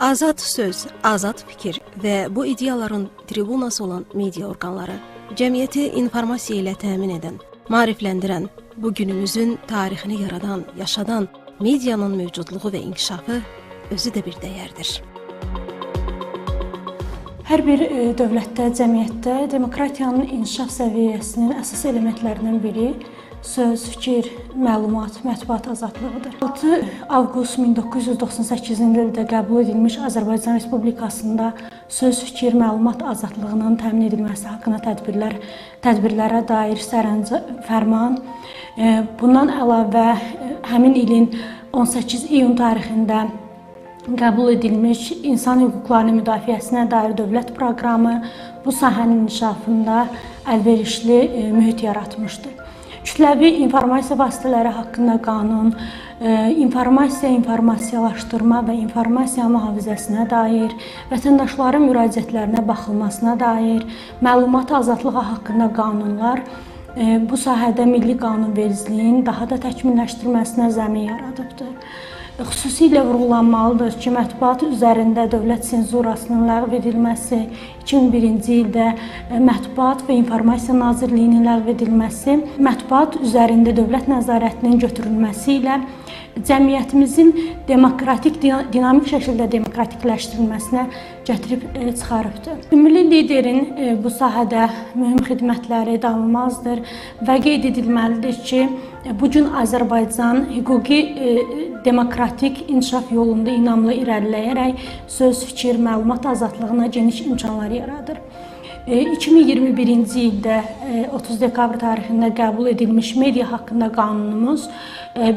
Azad söz, azad fikir və bu ideyaların tribunası olan media orqanları cəmiyyəti informasiya ilə təmin edən, maarifləndirən, bu günümüzün tarixini yaradan, yaşadan medianın mövcudluğu və inkişafı özü də bir dəyərdir. Hər bir dövlətdə, cəmiyyətdə demokratiyanın inkişaf səviyyəsinin əsas elementlərindən biri söz, fikir, məlumat, mətbuat azadlığıdır. 6 avqust 1998-ci ildə qəbul edilmiş Azərbaycan Respublikasında söz, fikir, məlumat azadlığının təmin edilməsi haqqında tədbirlərə dair fərman, bundan əlavə həmin ilin 18 iyun tarixində qəbul edilmiş insan hüquqlarının müdafiəsinə dair dövlət proqramı bu sahənin inkişafında əlverişli mühit yaratmışdır. Kütləvi informasiya vasitələri haqqında qanun, informasiyalaşdırma və informasiya mühafizəsinə dair, vətəndaşların müraciətlərinə baxılmasına dair, məlumat azadlığı haqqında qanunlar bu sahədə milli qanunvericiliyin daha da təkmilləşdirməsinə zəmin yaradıbdır. Xüsusilə vurğulanmalıdır ki, mətbuat üzərində dövlət senzurasının ləğv edilməsi, 2001-ci ildə Mətbuat və İnformasiya Nazirliyinin ləğv edilməsi, mətbuat üzərində dövlət nəzarətinin götürülməsi ilə cəmiyyətimizin dinamik şəkildə demokratikləşdirilməsinə gətirib çıxarıbdır. Ümumi liderin bu sahədə mühüm xidmətləri danılmazdır və qeyd edilməlidir ki, bu gün Azərbaycan hüquqi demokratik inkişaf yolunda inamla irəliləyərək söz, fikir, məlumat azadlığına geniş imkanlar yaradır. 2021-ci ildə 30 dekabr tarixində qəbul edilmiş media haqqında qanunumuz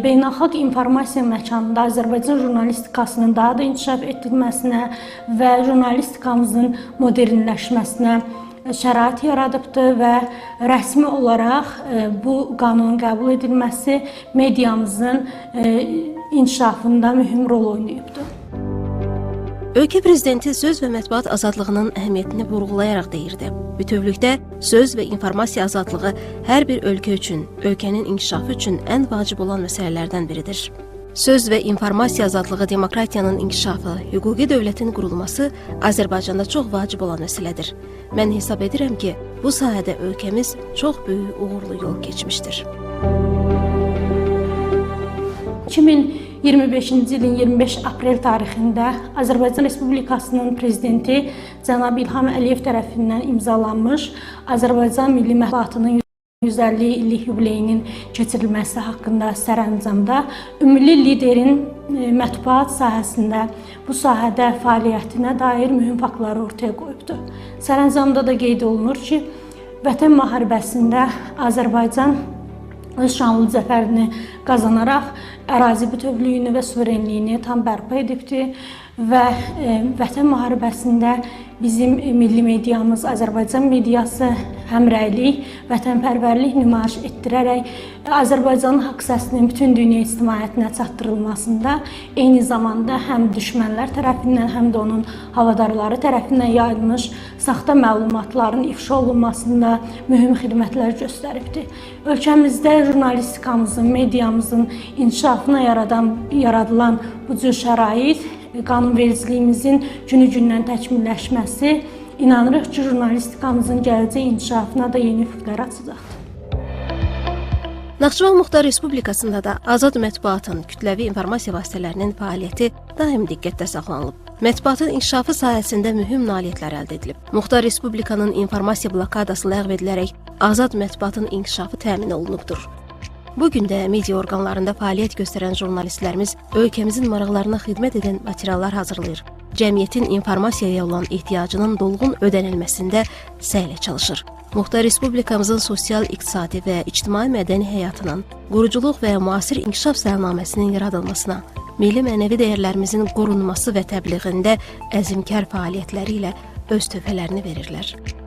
beynəlxalq informasiya məkanında Azərbaycan jurnalistikasının daha da inkişaf etdirilməsinə və jurnalistikamızın modernləşməsinə şərait yaradıbdır və rəsmi olaraq bu qanunun qəbul edilməsi mediamızın inkişafında mühüm rol oynayıbdır. Ölkə prezidenti söz və mətbuat azadlığının əhəmiyyətini vurğulayaraq deyirdi. Bütövlükdə söz və informasiya azadlığı hər bir ölkə üçün, ölkənin inkişafı üçün ən vacib olan məsələlərdən biridir. Söz və informasiya azadlığı demokratiyanın inkişafı, hüquqi dövlətin qurulması Azərbaycanda çox vacib olan məsələdir. Mən hesab edirəm ki, bu sahədə ölkəmiz çox böyük uğurlu yol keçmişdir. 2025-ci ilin 25 aprel tarixində Azərbaycan Respublikasının prezidenti cənab İlham Əliyev tərəfindən imzalanmış Azərbaycan milli mətbuatının 150 illik yubileyinin keçirilməsi haqqında sərəncamda ümumi liderin mətbuat sahəsində bu sahədə fəaliyyətinə dair mühüm faktları ortaya qoyubdur. Sərəncamda da qeyd olunur ki, Vətən müharibəsində Azərbaycan öz şanlı zəfərini qazanaraq ərazi bütövlüyünü və suverenliyini tam bərpa edibdir və Vətən müharibəsində bizim milli mediamız, Azərbaycan mediası həmrəylik, vətənpərvərlik nümayiş etdirərək Azərbaycanın haqq səsinin bütün dünya ictimaiyyətinə çatdırılmasında eyni zamanda həm düşmənlər tərəfindən, həm də onun havadarları tərəfindən yayılmış saxta məlumatların ifşa olunmasında mühüm xidmətlər göstəribdir. Ölkəmizdə jurnalistikamızın, mediamızın inkişafına yaradılan bu cür şərait, qanunvericiliyimizin günü-gündən təkmilləşməsi, inanırıq ki, jurnalistikamızın gələcək inkişafına da yeni üfüqlər açacaqdır. Naxçıvan Muxtar Respublikasında da azad mətbuatın, kütləvi informasiya vasitələrinin fəaliyyəti daim diqqətdə saxlanılıb. Mətbuatın inkişafı sahəsində mühüm nailiyyətlər əldə edilib. Muxtar Respublikanın informasiya blokadası ləğv edilərək azad mətbuatın inkişafı təmin olunubdur. Bugün də media orqanlarında fəaliyyət göstərən jurnalistlərimiz ölkəmizin maraqlarına xidmət edən materiallar hazırlayır. Cəmiyyətin informasiyaya olan ehtiyacının dolğun ödənilməsində səylə çalışır. Muxtar Respublikamızın sosial-iqtisadi və ictimai-mədəni həyatının, quruculuq və müasir inkişaf sənaməsinin yaradılmasına, milli-mənəvi dəyərlərimizin qorunması və təbliğində əzmkar fəaliyyətləri ilə öz töhfələrini verirlər.